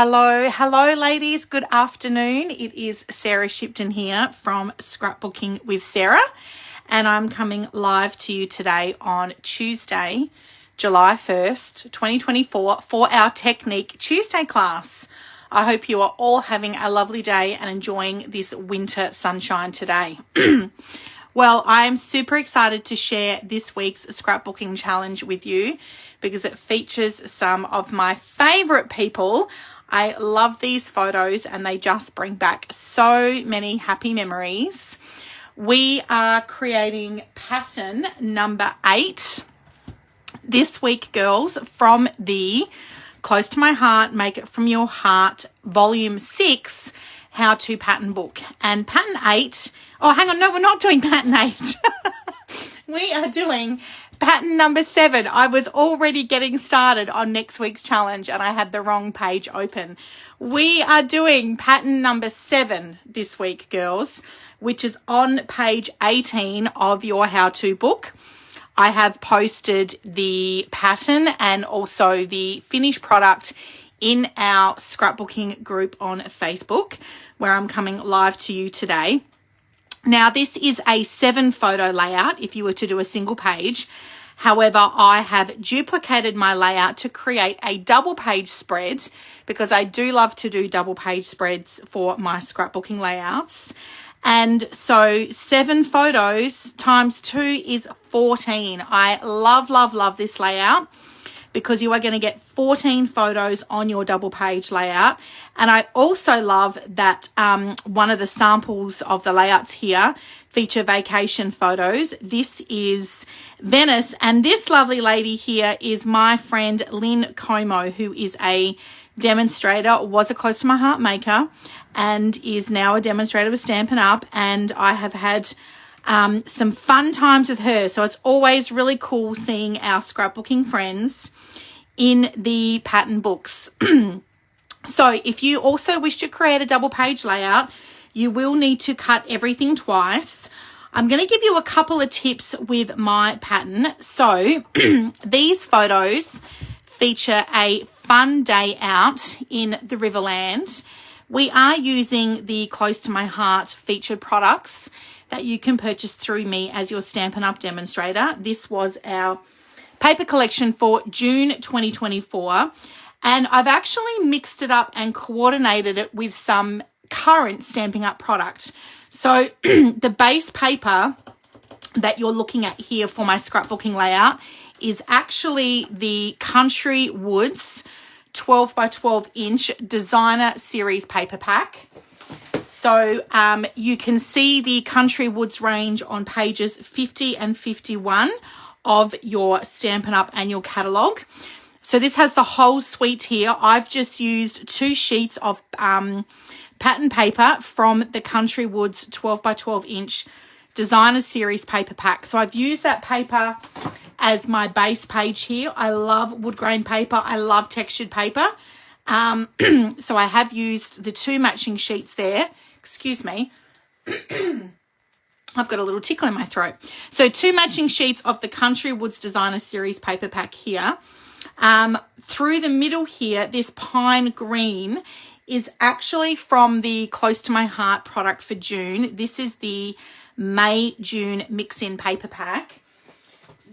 Hello ladies, good afternoon. It is Sarah Shipton here from Scrapbooking with Sarah, and I'm coming live to you today on Tuesday, July 1st, 2024 for our Technique Tuesday class. I hope you are all having a lovely day and enjoying this winter sunshine today. Well, I'm super excited to share this week's scrapbooking challenge with you because it features some of my favorite people. I love these photos and they just bring back so many happy memories. We are creating pattern number 8 this week, girls, from the Close to My Heart, Make It From Your Heart, Volume 6, How to Pattern Book. And pattern 8, oh, hang on, no, we're not doing pattern 8. We are doing pattern number 7. I was already getting started on next week's challenge and I had the wrong page open. We are doing pattern number 7 this week, girls, which is on page 18 of your how-to book. I have posted the pattern and also the finished product in our scrapbooking group on Facebook, where I'm coming live to you today. Now, this is a 7 photo layout if you were to do a single page. However, I have duplicated my layout to create a double page spread because I do love to do double page spreads for my scrapbooking layouts. And so 7 photos times 2 is 14. I love this layout because you are going to get 14 photos on your double page layout. And I also love that one of the samples of the layouts here feature vacation photos. This is Venice, and this lovely lady here is my friend Lynn Como, who is a demonstrator, was a Close to My Heart maker, and is now a demonstrator with Stampin' Up, and I have had some fun times with her. So it's always really cool seeing our scrapbooking friends in the pattern books. So if you also wish to create a double page layout, you will need to cut everything twice. I'm going to give you a couple of tips with my pattern. So these photos feature a fun day out in the Riverland. We are using the Close to My Heart featured products that you can purchase through me as your Stampin' Up demonstrator. This was our paper collection for June 2024. And I've actually mixed it up and coordinated it with some current Stampin' Up product. So the base paper that you're looking at here for my scrapbooking layout is actually the Country Woods 12 by 12 inch designer series paper pack. So you can see the Country Woods range on pages 50 and 51 of your Stampin' Up annual catalogue. So this has the whole suite here. I've just used 2 sheets of pattern paper from the Country Woods 12 by 12 inch designer series paper pack. So I've used that paper as my base page here. I love wood grain paper. I love textured paper. So I have used the 2 matching sheets there. Excuse me. I've got a little tickle in my throat. So 2 matching sheets of the Country Woods designer series paper pack here. Through the middle here, this pine green is actually from the Close to My Heart product for June. This is the May-June mix-in paper pack.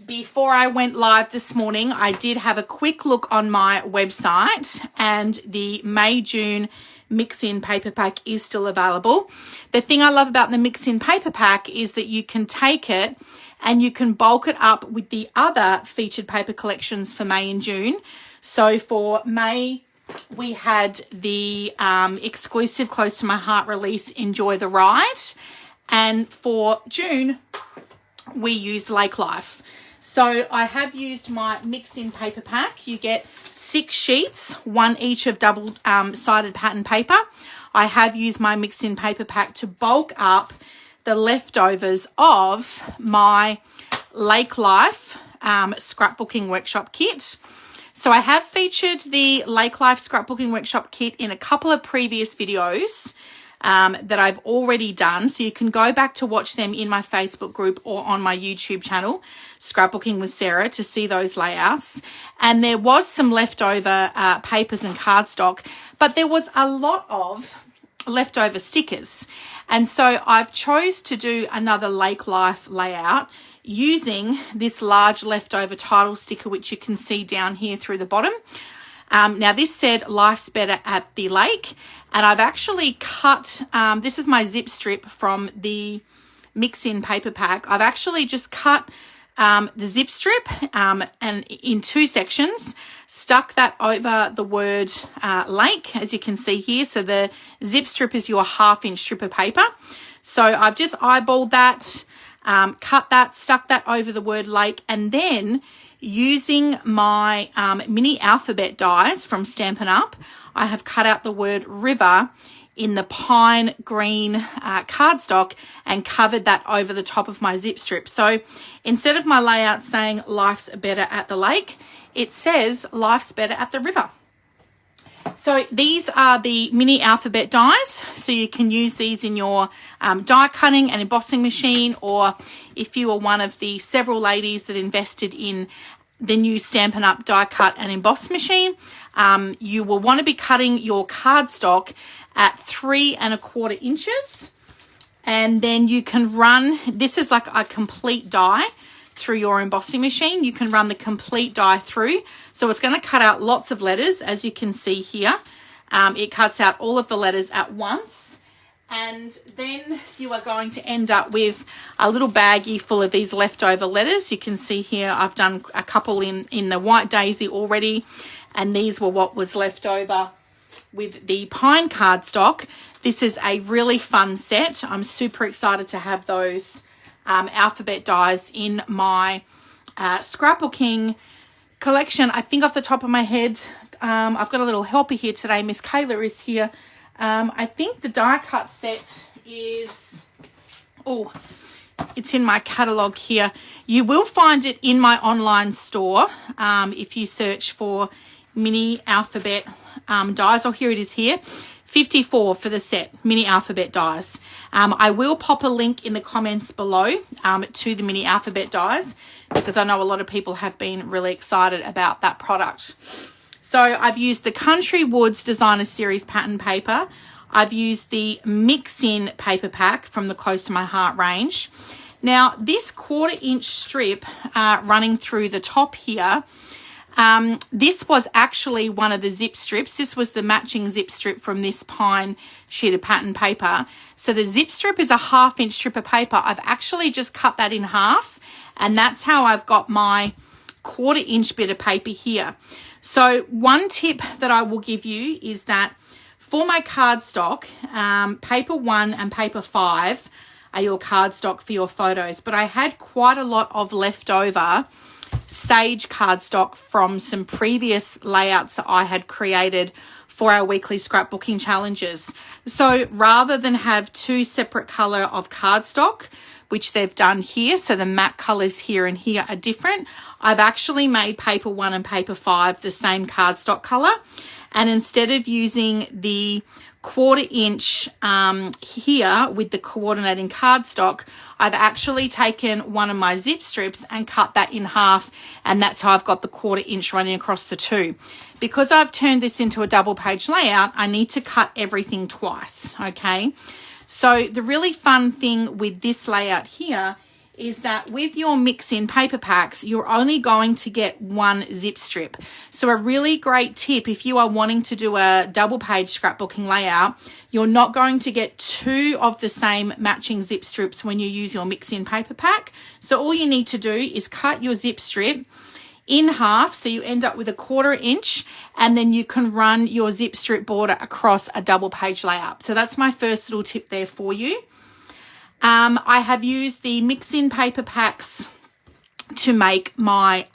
Before I went live this morning, I did have a quick look on my website, and the May-June mix-in paper pack is still available. The thing I love about the mix-in paper pack is that you can take it and you can bulk it up with the other featured paper collections for May and June. So for May, we had the exclusive Close to My Heart release, Enjoy the Ride. And for June, we used Lake Life. So I have used my mix-in paper pack. You get 6 sheets, 1 each of double-sided pattern paper. I have used my mix-in paper pack to bulk up the leftovers of my Lake Life scrapbooking workshop kit. So I have featured the Lake Life scrapbooking workshop kit in a couple of previous videos. that I've already done. So you can go back to watch them in my Facebook group or on my YouTube channel, Scrapbooking with Sarah, to see those layouts. And there was some leftover papers and cardstock, but there was a lot of leftover stickers. And so I've chose to do another Lake Life layout using this large leftover title sticker, which you can see down here through the bottom. Now this said life's better at the lake, and I've actually cut, this is my zip strip from the mix-in paper pack. I've actually just cut the zip strip and in 2 sections, stuck that over the word lake, as you can see here. So the zip strip is your 1/2-inch strip of paper. So I've just eyeballed that, cut that, stuck that over the word lake, and then using my mini alphabet dies from Stampin' Up, I have cut out the word river in the pine green cardstock and covered that over the top of my zip strip. So instead of my layout saying life's better at the lake, it says life's better at the river. So these are the mini alphabet dies. So you can use these in your die cutting and embossing machine, or if you are one of the several ladies that invested in the new Stampin' Up die cut and emboss machine, you will want to be cutting your cardstock at 3 1/4 inches. And then you can run, this is like a complete die through your embossing machine. You can run the complete die through. So it's going to cut out lots of letters, as you can see here. It cuts out all of the letters at once. And then you are going to end up with a little baggie full of these leftover letters. You can see here I've done a couple in the white daisy already, and these were what was left over with the pine cardstock. This is a really fun set. I'm super excited to have those alphabet dies in my scrapbooking collection. I think off the top of my head, I've got a little helper here today. Miss Kayla is here. I think the die cut set is, oh, it's in my catalogue here. You will find it in my online store if you search for mini alphabet dies. Oh, here it is here. $54 for the set, mini alphabet dies. I will pop a link in the comments below to the mini alphabet dies, because I know a lot of people have been really excited about that product. So I've used the Country Woods Designer Series pattern paper. I've used the mix-in paper pack from the Close to My Heart range. Now this 1/4 inch strip running through the top here, this was actually one of the zip strips. This was the matching zip strip from this pine sheet of pattern paper. So the zip strip is a 1/2 inch strip of paper. I've actually just cut that in half, and that's how I've got my 1/4 inch bit of paper here. So one tip that I will give you is that for my cardstock, paper 1 and paper 5 are your cardstock for your photos, but I had quite a lot of leftover sage cardstock from some previous layouts that I had created for our weekly scrapbooking challenges. So rather than have 2 separate color of cardstock, which they've done here, so the matte colors here and here are different, I've actually made paper 1 and paper 5 the same cardstock color. And instead of using the 1/4 inch here with the coordinating cardstock, I've actually taken one of my zip strips and cut that in half, and that's how I've got the 1/4 inch running across the two. Because I've turned this into a double page layout, I need to cut everything twice, okay? So the really fun thing with this layout here is that with your mix-in paper packs, you're only going to get 1 zip strip. So a really great tip, if you are wanting to do a double page scrapbooking layout, you're not going to get 2 of the same matching zip strips when you use your mix-in paper pack. So all you need to do is cut your zip strip in half, so you end up with a 1/4 inch, and then you can run your zip strip border across a double page layout. So that's my first little tip there for you. I have used the mix-in paper packs to make my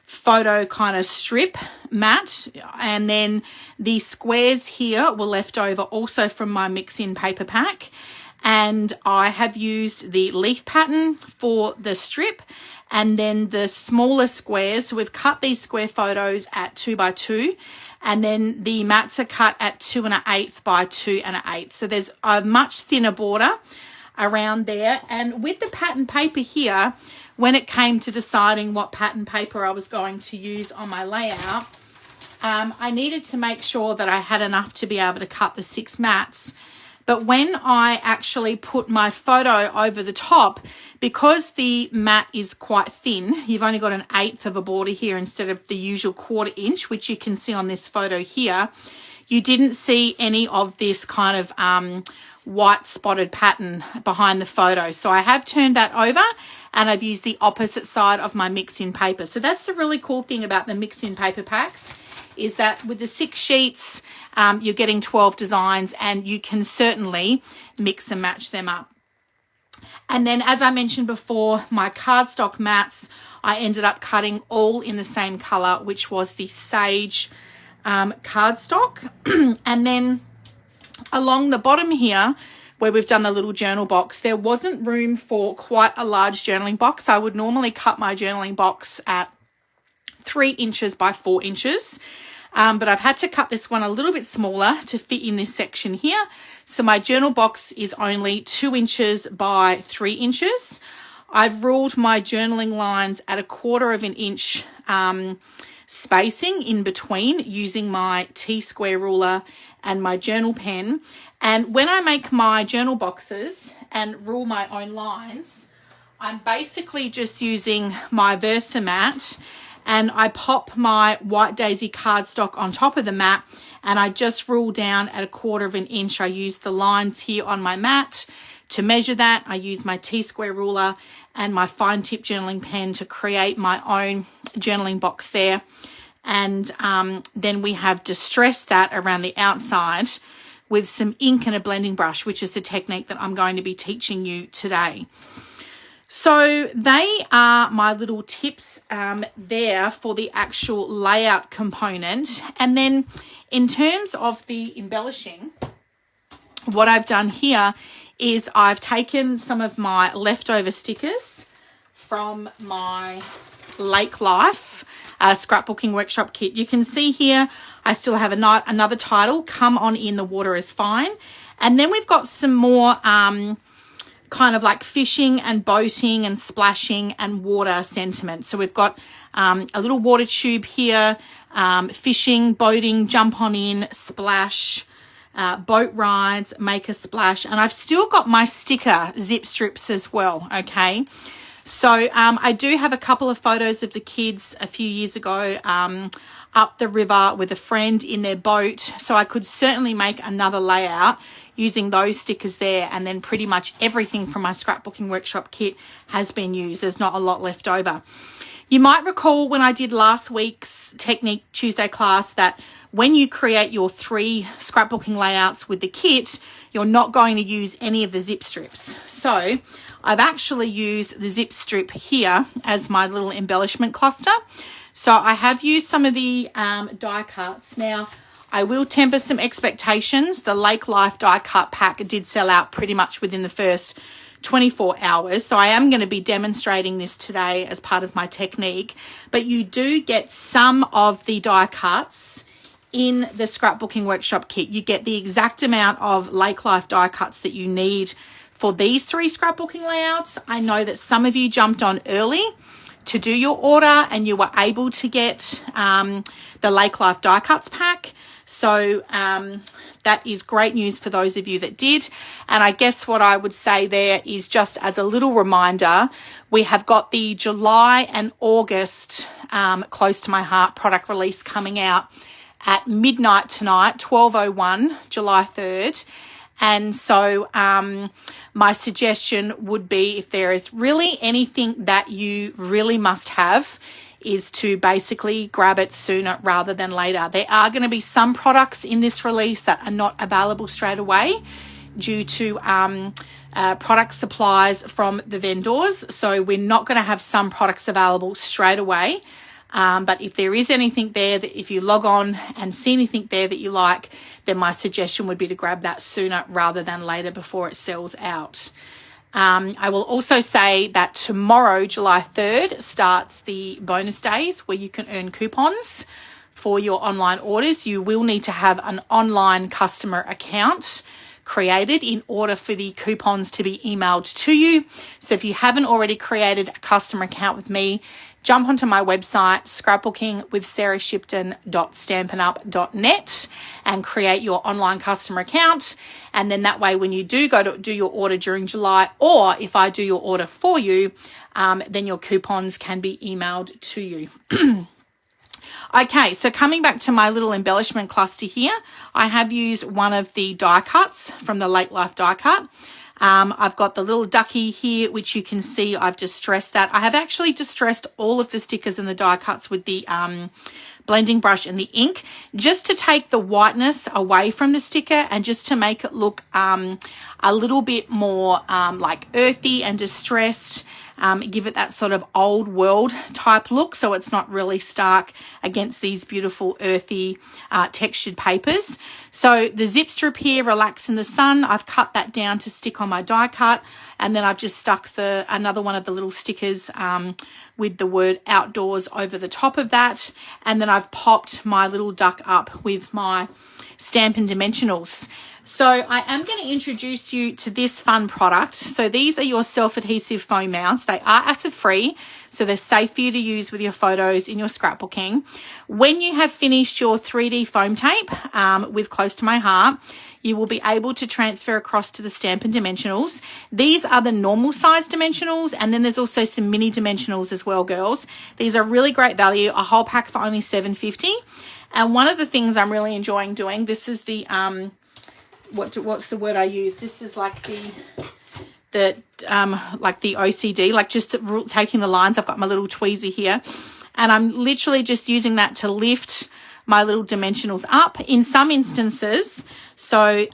photo kind of strip mat, and then the squares here were left over also from my mix-in paper pack. and I have used the leaf pattern for the strip, and then the smaller squares. So we've cut these square photos at 2 by 2, and then the mats are cut at 2 1/8 by 2 1/8. So there's a much thinner border around there. And with the pattern paper here, when it came to deciding what pattern paper I was going to use on my layout, I needed to make sure that I had enough to be able to cut the 6 mats. But when I actually put my photo over the top, because the mat is quite thin, you've only got 1/8 of a border here instead of the usual 1/4 inch, which you can see on this photo here, you didn't see any of this kind of white spotted pattern behind the photo. So I have turned that over, and I've used the opposite side of my mix-in paper. So that's the really cool thing about the mix-in paper packs, is that with the 6 sheets, you're getting 12 designs, and you can certainly mix and match them up. And then, as I mentioned before, my cardstock mats, I ended up cutting all in the same color, which was the sage cardstock. And then along the bottom here, where we've done the little journal box, there wasn't room for quite a large journaling box. I would normally cut my journaling box at 3 inches by 4 inches. But I've had to cut this one a little bit smaller to fit in this section here. So my journal box is only 2 inches by 3 inches. I've ruled my journaling lines at 1/4 inch spacing in between using my T-square ruler and my journal pen. And when I make my journal boxes and rule my own lines, I'm basically just using my Versamat, and I pop my White Daisy cardstock on top of the mat, and I just rule down at 1/4 inch. I use the lines here on my mat to measure that. I use my T-square ruler and my fine tip journaling pen to create my own journaling box there. And then we have distressed that around the outside with some ink and a blending brush, which is the technique that I'm going to be teaching you today. So they are my little tips there for the actual layout component. And then in terms of the embellishing, what I've done here is I've taken some of my leftover stickers from my Lake Life scrapbooking workshop kit. You can see here I still have another title, Come On In, the Water Is Fine. And then we've got some more kind of like fishing and boating and splashing and water sentiment. So we've got a little water tube here, fishing, boating, jump on in, splash, boat rides, make a splash. And I've still got my sticker zip strips as well, okay? So I do have a couple of photos of the kids a few years ago up the river with a friend in their boat. So I could certainly make another layout using those stickers there, and then pretty much everything from my scrapbooking workshop kit has been used. There's not a lot left over. You might recall when I did last week's Technique Tuesday class that when you create your 3 scrapbooking layouts with the kit, you're not going to use any of the zip strips. So I've actually used the zip strip here as my little embellishment cluster. So I have used some of the die cuts. Now, I will temper some expectations. The Lake Life die cut pack did sell out pretty much within the first 24 hours. So I am going to be demonstrating this today as part of my technique. But you do get some of the die cuts in the scrapbooking workshop kit. You get the exact amount of Lake Life die cuts that you need for these 3 scrapbooking layouts. I know that some of you jumped on early to do your order and you were able to get the Lake Life die cuts pack. So that is great news for those of you that did. And I guess what I would say there is, just as a little reminder, we have got the July and August Close to My Heart product release coming out at midnight tonight, 12:01, July 3rd. And so my suggestion would be, if there is really anything that you really must have, is to basically grab it sooner rather than later. There are going to be some products in this release that are not available straight away due to product supplies from the vendors. So we're not going to have some products available straight away. But if there is anything there that if you log on and see anything there that you like, then my suggestion would be to grab that sooner rather than later before it sells out. I will also say that tomorrow, July 3rd, starts the bonus days where you can earn coupons for your online orders. You will need to have an online customer account created in order for the coupons to be emailed to you. So if you haven't already created a customer account with me, jump onto my website, scrapbookingwithsarahshipton.stampinup.net, and create your online customer account. And then that way, when you do go to do your order during July, or if I do your order for you, then your coupons can be emailed to you. Okay, so coming back to my little embellishment cluster here, I have used one of the die cuts from the Lake Life die cut. I've got the little ducky here, which you can see I've distressed that. I have actually distressed all of the stickers and the die cuts with the blending brush and the ink, just to take the whiteness away from the sticker and just to make it look a little bit more like earthy and distressed. Give it that sort of old world type look, so it's not really stark against these beautiful earthy textured papers. So the zip strip here, Relax in the Sun, I've cut that down to stick on my die cut, and then I've just stuck another one of the little stickers with the word outdoors over the top of that, and then I've popped my little duck up with my Stampin' Dimensionals. So I am going to introduce you to this fun product. So these are your self-adhesive foam mounts. They are acid-free, so they're safe for you to use with your photos in your scrapbooking. When you have finished your 3D foam tape with Close to My Heart, you will be able to transfer across to the Stampin' Dimensionals. These are the normal size dimensionals, and then there's also some mini dimensionals as well, girls. These are really great value, a whole pack for only $7.50. And one of the things I'm really enjoying doing, this is the what's the word I use? This is like the OCD, like just taking the lines. I've got my little tweezer here, and I'm literally just using that to lift my little dimensionals up in some instances. So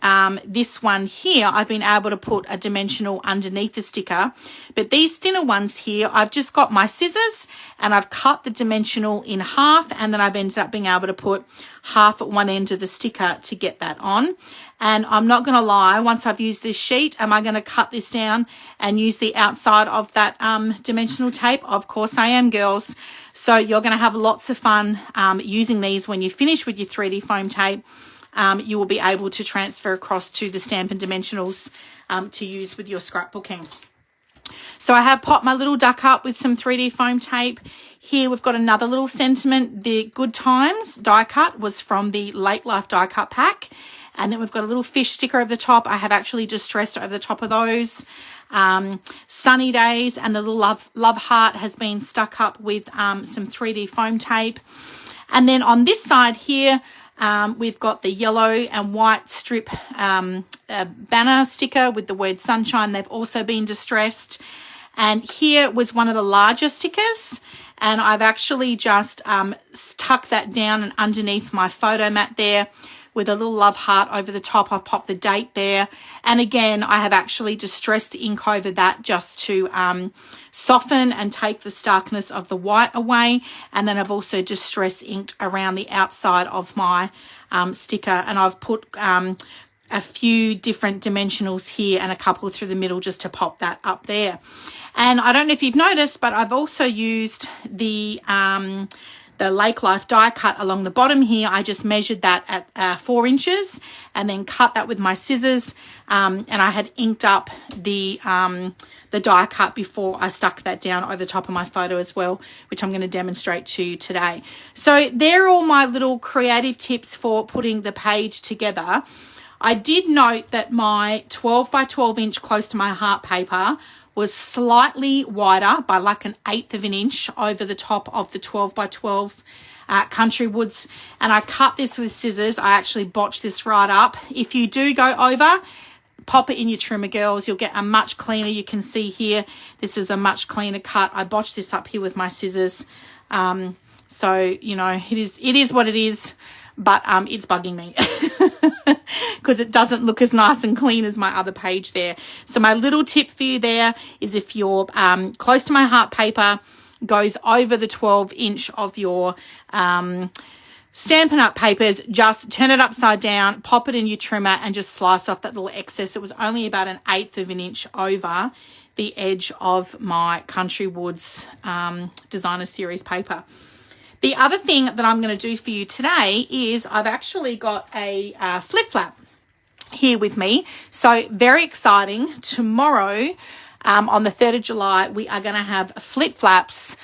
this one here, I've been able to put a dimensional underneath the sticker, but these thinner ones here, I've just got my scissors and I've cut the dimensional in half, and then I've ended up being able to put half at one end of the sticker to get that on. And I'm not going to lie, once I've used this sheet, am I going to cut this down and use the outside of that dimensional tape? Of course I am, girls. So you're going to have lots of fun using these. When you finish with your 3D foam tape, you will be able to transfer across to the Stampin' Dimensionals to use with your scrapbooking. So I have popped my little duck up with some 3D foam tape. Here we've got another little sentiment. The Good Times die cut was from the Lake Life die cut pack. And then we've got a little fish sticker over the top. I have actually distressed over the top of those. Sunny Days and the little love heart has been stuck up with some 3D foam tape. And then on this side here, we've got the yellow and white strip banner sticker with the word sunshine. They've also been distressed. And here was one of the larger stickers, and I've actually just tucked that down and underneath my photo mat there with a little love heart over the top. I've popped the date there, and again I have actually distressed the ink over that just to soften and take the starkness of the white away. And then I've also distress inked around the outside of my sticker, and I've put a few different dimensionals here and a couple through the middle just to pop that up there. And I don't know if you've noticed, but I've also used the Lake Life die cut along the bottom here. I just measured that at 4 inches and then cut that with my scissors. And I had inked up the die cut before I stuck that down over the top of my photo as well, which I'm going to demonstrate to you today. So they're all my little creative tips for putting the page together. I did note that my 12 by 12 inch Close to My Heart paper was slightly wider by like 1/8 of an inch over the top of the 12 by 12 Country Woods, and I cut this with scissors. I actually botched this right up. If you do go over, pop it in your trimmer, girls. You'll get a much cleaner. You can see here, this is a much cleaner cut. I botched this up here with my scissors. So, you know, it is what it is, but it's bugging me because it doesn't look as nice and clean as my other page there. So my little tip for you there is if you're Close to My Heart paper, goes over the 12-inch of your Stampin' Up! Papers. Just turn it upside down, pop it in your trimmer, and just slice off that little excess. It was only about 1/8 of an inch over the edge of my Country Woods Designer Series paper. The other thing that I'm going to do for you today is I've actually got a flip flap here with me. So very exciting. Tomorrow, on the 3rd of July, we are going to have flip flaps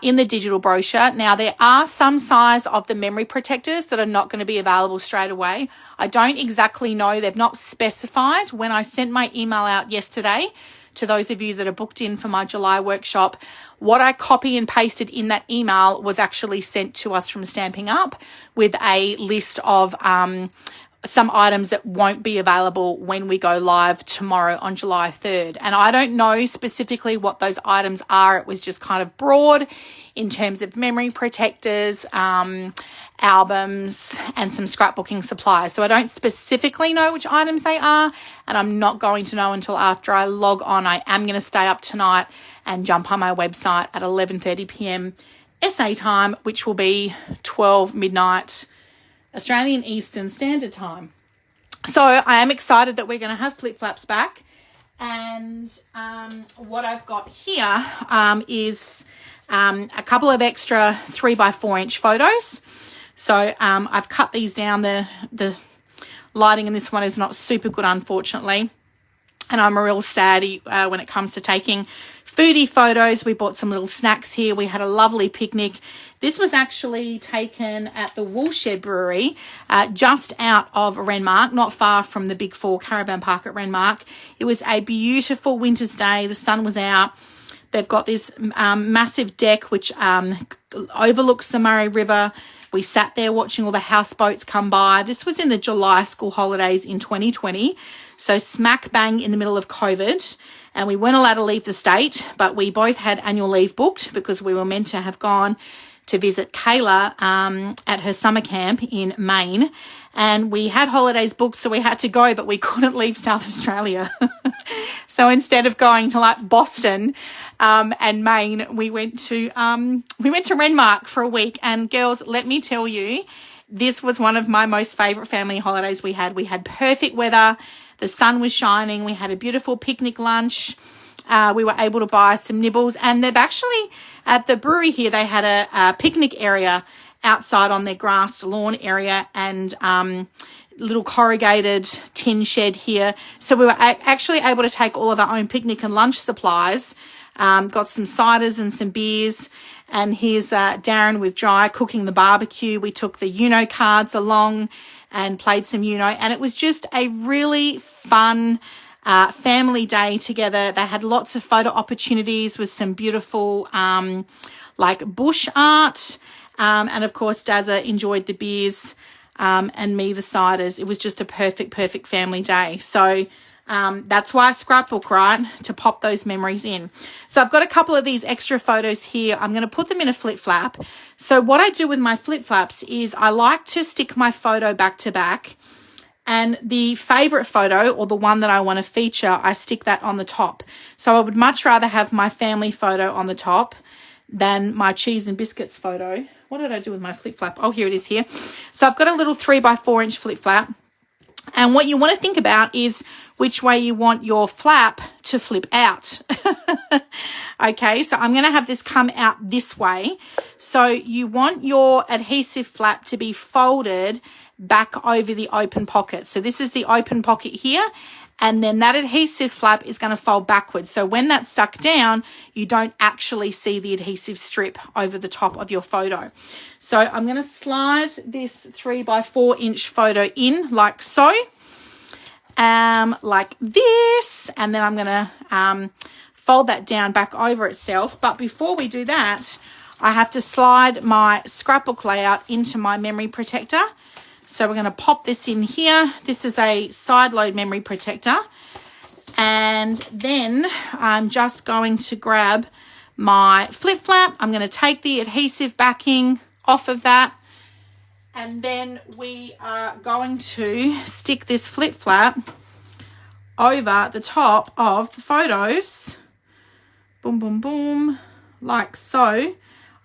in the digital brochure. Now, there are some size of the memory protectors that are not going to be available straight away. I don't exactly know. They've not specified. When I sent my email out yesterday to those of you that are booked in for my July workshop, what I copy and pasted in that email was actually sent to us from Stamping Up with a list of some items that won't be available when we go live tomorrow on July 3rd. And I don't know specifically what those items are. It was just kind of broad in terms of memory protectors, albums, and some scrapbooking supplies. So I don't specifically know which items they are, and I'm not going to know until after I log on. I am going to stay up tonight and jump on my website at 11:30 p.m. SA time, which will be 12 midnight Australian Eastern Standard Time. So I am excited that we're going to have flip flaps back. And what I've got here is a couple of extra 3x4 inch photos. So I've cut these down. The lighting in this one is not super good, unfortunately. And I'm a real saddie when it comes to taking foodie photos. We bought some little snacks here. We had a lovely picnic. This was actually taken at the Woolshed Brewery, just out of Renmark, not far from the Big Four Caravan Park at Renmark. It was a beautiful winter's day. The sun was out. They've got this massive deck which overlooks the Murray River. We sat there watching all the houseboats come by. This was in the July school holidays in 2020, so smack bang in the middle of COVID. And we weren't allowed to leave the state, but we both had annual leave booked because we were meant to have gone to visit Kayla at her summer camp in Maine. And we had holidays booked, so we had to go, but we couldn't leave South Australia. So instead of going to like Boston and Maine, we went to Renmark for a week. And girls, let me tell you, this was one of my most favourite family holidays we had. We had perfect weather. The sun was shining. We had a beautiful picnic lunch. We were able to buy some nibbles, and they've actually, at the brewery here, they had a picnic area outside on their grassed lawn area, and little corrugated tin shed here. So we were actually able to take all of our own picnic and lunch supplies, got some ciders and some beers. And here's Darren with Jai cooking the barbecue. We took the Uno cards along and played some Uno, and it was just a really fun family day together. They had lots of photo opportunities with some beautiful like bush art, and of course Dazza enjoyed the beers and me the ciders. It was just a perfect family day. So that's why I scrapbook, right? To pop those memories in. So I've got a couple of these extra photos here. I'm going to put them in a flip flap. So what I do with my flip flaps is I like to stick my photo back to back, and the favorite photo, or the one that I want to feature, I stick that on the top. So I would much rather have my family photo on the top than my cheese and biscuits photo. What did I do with my flip flap? Oh, here it is here. So I've got a little 3x4 inch flip flap. And what you want to think about is which way you want your flap to flip out. Okay, so I'm going to have this come out this way. So you want your adhesive flap to be folded back over the open pocket. So this is the open pocket here, and then that adhesive flap is going to fold backwards. So when that's stuck down, you don't actually see the adhesive strip over the top of your photo. So I'm going to slide this 3x4 inch photo in like so, like this, and then I'm going to fold that down back over itself. But before we do that, I have to slide my scrapbook layout into my memory protector. So we're going to pop this in here. This is a side load memory protector. And then I'm just going to grab my flip flap. I'm going to take the adhesive backing off of that. And then we are going to stick this flip flap over the top of the photos. Boom, boom, boom. like so.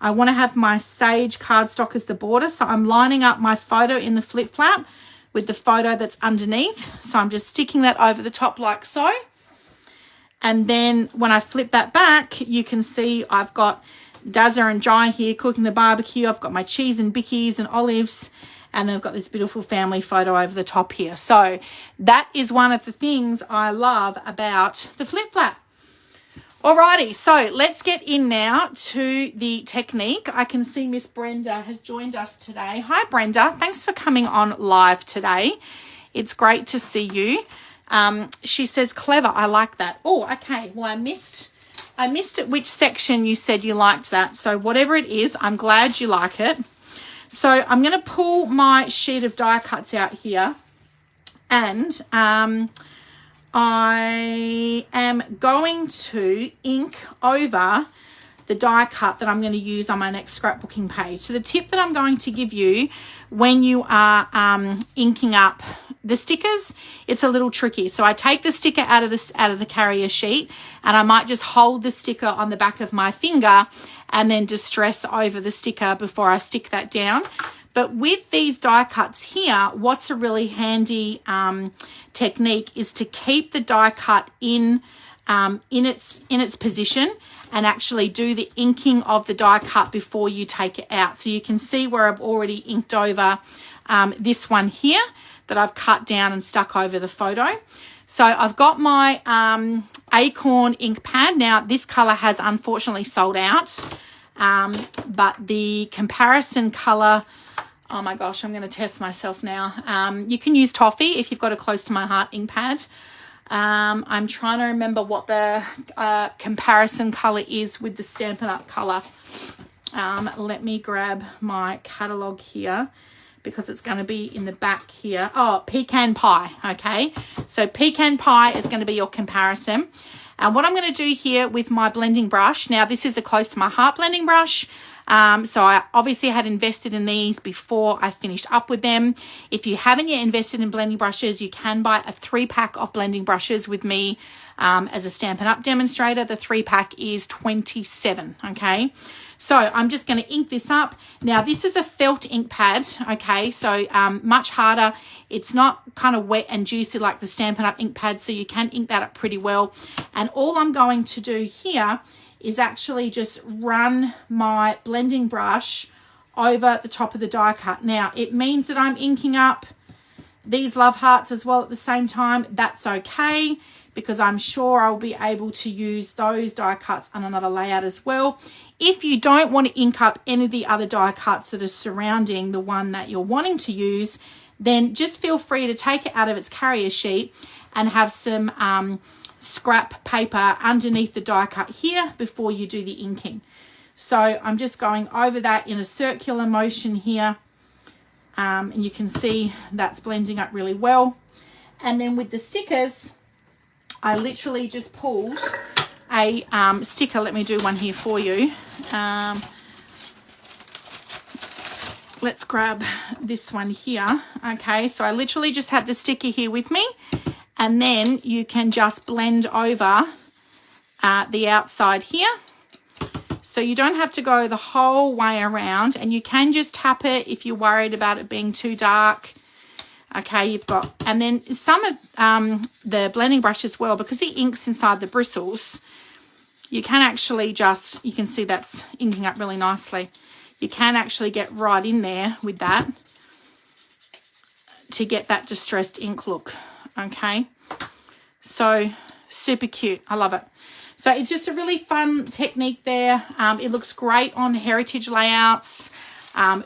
I want to have my sage cardstock as the border. So I'm lining up my photo in the flip flap with the photo that's underneath. So I'm just sticking that over the top like so. And then when I flip that back, you can see I've got Dazza and Jai here cooking the barbecue. I've got my cheese and bickies and olives. And then I've got this beautiful family photo over the top here. So that is one of the things I love about the flip flap. Alrighty, so let's get in now to the technique. I can see Miss Brenda has joined us today. Hi, Brenda. Thanks for coming on live today. It's great to see you. She says, clever. I like that. Oh, okay. Well, I missed it. Which section you said you liked that. So whatever it is, I'm glad you like it. So I'm going to pull my sheet of die cuts out here, and I am going to ink over the die cut that I'm going to use on my next scrapbooking page. So the tip that I'm going to give you when you are inking up the stickers, it's a little tricky. So I take the sticker out of the carrier sheet, and I might just hold the sticker on the back of my finger and then distress over the sticker before I stick that down. But with these die cuts here, what's a really handy technique is to keep the die cut in its position and actually do the inking of the die cut before you take it out. So you can see where I've already inked over this one here that I've cut down and stuck over the photo. So I've got my Acorn ink pad. Now this color has unfortunately sold out, but the comparison color, oh my gosh, I'm going to test myself now. You can use Toffee if you've got a close to my heart ink pad. I'm trying to remember what the comparison color is with the Stampin' Up color. Let me grab my catalog here because it's going to be in the back here. Oh, Pecan Pie. Okay, so Pecan Pie is going to be your comparison. And what I'm going to do here with my blending brush, now this is the close to my heart blending brush. So I obviously had invested in these before I finished up with them. If you haven't yet invested in blending brushes, you can buy a 3-pack of blending brushes with me as a Stampin' Up demonstrator. The 3-pack is $27, okay? So I'm just going to ink this up. Now this is a felt ink pad, okay? So much harder. It's not kind of wet and juicy like the Stampin' Up ink pad, so you can ink that up pretty well. And all I'm going to do here is actually just run my blending brush over the top of the die cut. Now, it means that I'm inking up these love hearts as well at the same time. That's okay, because I'm sure I'll be able to use those die cuts on another layout as well. If you don't want to ink up any of the other die cuts that are surrounding the one that you're wanting to use, then just feel free to take it out of its carrier sheet and have some scrap paper underneath the die cut here before you do the inking. So I'm just going over that in a circular motion here, and you can see that's blending up really well. And then with the stickers, I literally just pulled a sticker. Let me do one here for you. Let's grab this one here. Okay, so I literally just had the sticker here with me, and then you can just blend over the outside here. So you don't have to go the whole way around, and you can just tap it if you're worried about it being too dark. Okay, you've got, and then some of the blending brush as well, because the ink's inside the bristles, you can actually just, you can see that's inking up really nicely. You can actually get right in there with that to get that distressed ink look. Okay, so super cute. I love it. So it's just a really fun technique there. It looks great on heritage layouts,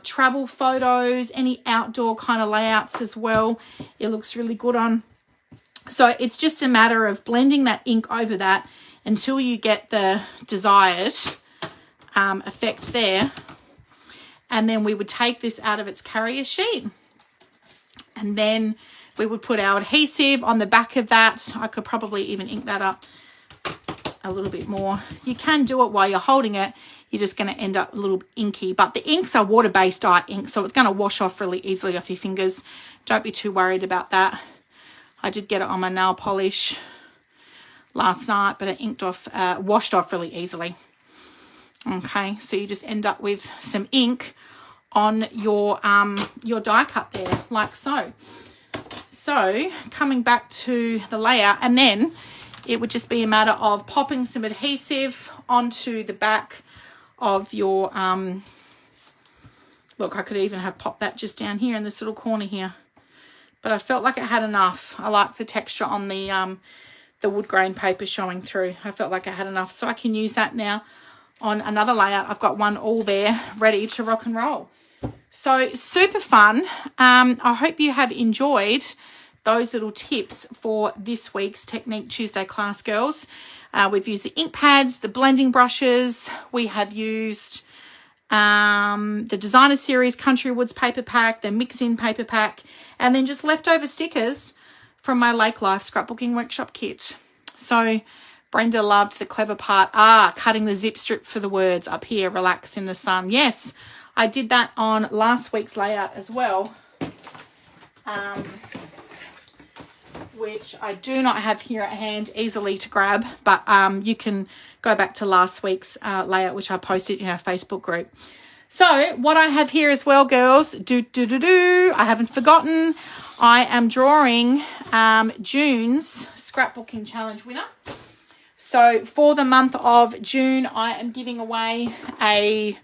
travel photos, any outdoor kind of layouts as well. It looks really good on. So it's just a matter of blending that ink over that until you get the desired effect there. And then we would take this out of its carrier sheet, and then we would put our adhesive on the back of that. I could probably even ink that up a little bit more. You can do it while you're holding it. You're just going to end up a little inky, but the inks are water-based dye ink, so it's going to wash off really easily off your fingers. Don't be too worried about that. I did get it on my nail polish last night, but it inked off, washed off really easily. Okay, so you just end up with some ink on your die cut there, like so. So coming back to the layout, and then it would just be a matter of popping some adhesive onto the back of your, look, I could even have popped that just down here in this little corner here. But I felt like it had enough. I like the texture on the wood grain paper showing through. I felt like I had enough, so I can use that now on another layout. I've got one all there ready to rock and roll. So super fun. I hope you have enjoyed those little tips for this week's Technique Tuesday class, girls. We've used the ink pads, the blending brushes. We have used the Designer Series Country Woods paper pack, the Mix-In paper pack, and then just leftover stickers from my Lake Life Scrapbooking Workshop kit. So Brenda loved the clever part. Cutting the zip strip for the words up here, relax in the sun. Yes, I did that on last week's layout as well, which I do not have here at hand easily to grab, but you can go back to last week's layout, which I posted in our Facebook group. So what I have here as well, girls, I haven't forgotten, I am drawing June's Scrapbooking Challenge winner. So for the month of June, I am giving away a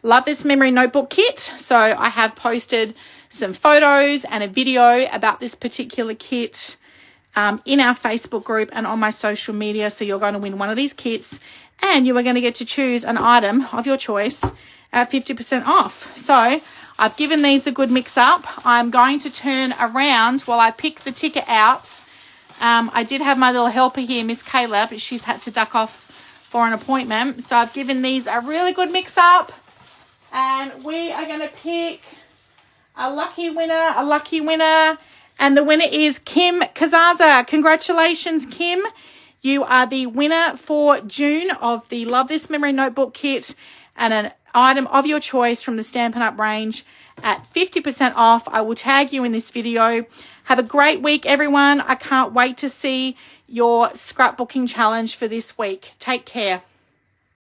Love This Memory Notebook kit. So I have posted some photos and a video about this particular kit in our Facebook group and on my social media. So you're going to win one of these kits, and you are going to get to choose an item of your choice at 50% off. So I've given these a good mix up. I'm going to turn around while I pick the ticket out. I did have my little helper here, Miss Kayla, but she's had to duck off for an appointment. So I've given these a really good mix up, and we are going to pick a lucky winner, and the winner is Kim Kazaza. Congratulations, Kim. You are the winner for June of the Love This Memory Notebook kit and an item of your choice from the Stampin' Up range at 50% off. I will tag you in this video. Have a great week, everyone. I can't wait to see your scrapbooking challenge for this week. Take care.